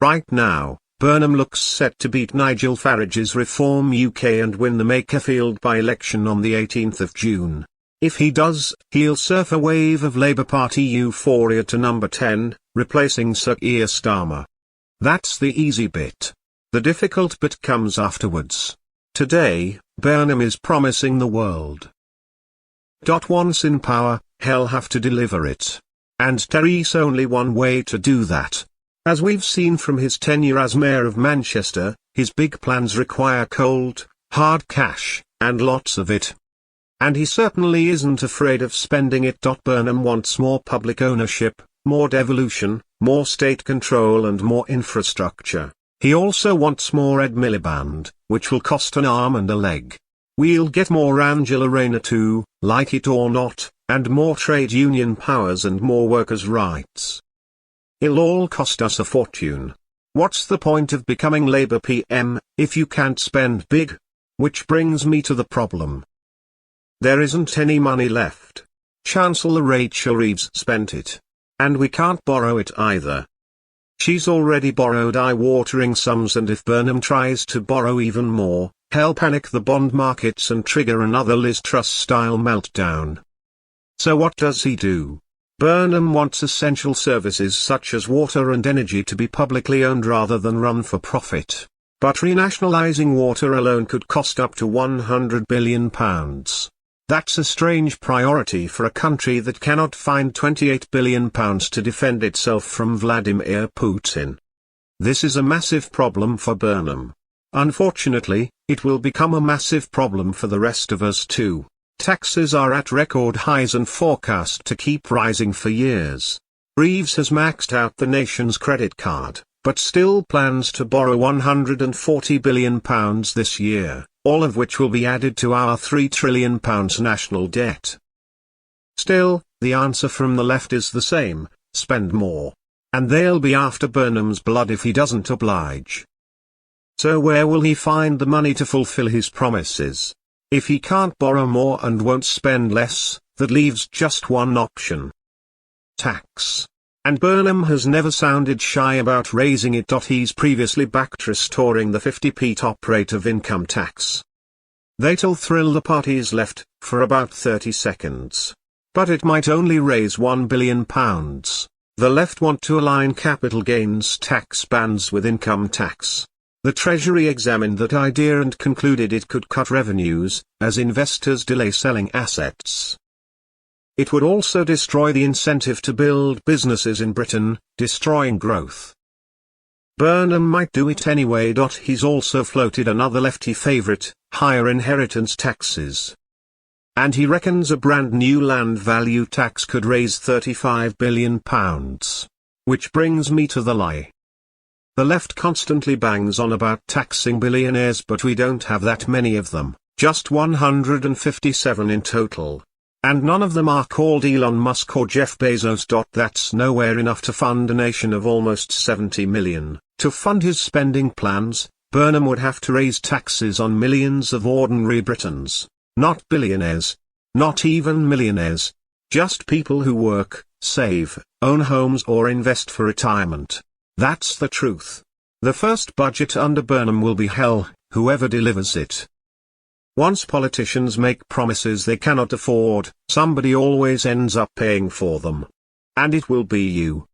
Right now, Burnham looks set to beat Nigel Farage's Reform UK and win the Makerfield by-election on the 18th of June. If he does, he'll surf a wave of Labour Party euphoria to number 10, replacing Sir Keir Starmer. That's the easy bit. The difficult bit comes afterwards. Today, Burnham is promising the world. Once in power, he'll have to deliver it. And there's only one way to do that. As we've seen from his tenure as Mayor of Manchester, his big plans require cold, hard cash, and lots of it. And he certainly isn't afraid of spending it. Burnham wants more public ownership, more devolution, more state control and more infrastructure. He also wants more Ed Miliband, which will cost an arm and a leg. We'll get more Angela Rayner too, like it or not, and more trade union powers and more workers' rights. It'll all cost us a fortune. What's the point of becoming Labour PM, if you can't spend big? Which brings me to the problem. There isn't any money left. Chancellor Rachel Reeves spent it. And we can't borrow it either. She's already borrowed eye-watering sums, and if Burnham tries to borrow even more, he'll panic the bond markets and trigger another Liz Truss-style meltdown. So what does he do? Burnham wants essential services such as water and energy to be publicly owned rather than run for profit. But renationalising water alone could cost up to £100 billion. That's a strange priority for a country that cannot find £28 billion to defend itself from Vladimir Putin. This is a massive problem for Burnham. Unfortunately, it will become a massive problem for the rest of us too. Taxes are at record highs and forecast to keep rising for years. Reeves has maxed out the nation's credit card, but still plans to borrow £140 billion this year, all of which will be added to our £3 trillion national debt. Still, the answer from the left is the same: spend more. And they'll be after Burnham's blood if he doesn't oblige. So where will he find the money to fulfill his promises? If he can't borrow more and won't spend less, that leaves just one option. Tax. And Burnham has never sounded shy about raising it. He's previously backed restoring the 50p top rate of income tax. That'll thrill the party's left, for about 30 seconds. But it might only raise £1 billion. The left want to align capital gains tax bans with income tax. The Treasury examined that idea and concluded it could cut revenues, as investors delay selling assets. It would also destroy the incentive to build businesses in Britain, destroying growth. Burnham might do it anyway. He's also floated another lefty favourite, higher inheritance taxes. And he reckons a brand new land value tax could raise £35 billion. Which brings me to the lie. The left constantly bangs on about taxing billionaires, but we don't have that many of them, just 157 in total. And none of them are called Elon Musk or Jeff Bezos. That's nowhere enough to fund a nation of almost 70 million. To fund his spending plans, Burnham would have to raise taxes on millions of ordinary Britons. Not billionaires. Not even millionaires. Just people who work, save, own homes or invest for retirement. That's the truth. The first budget under Burnham will be hell, whoever delivers it. Once politicians make promises they cannot afford, somebody always ends up paying for them. And it will be you.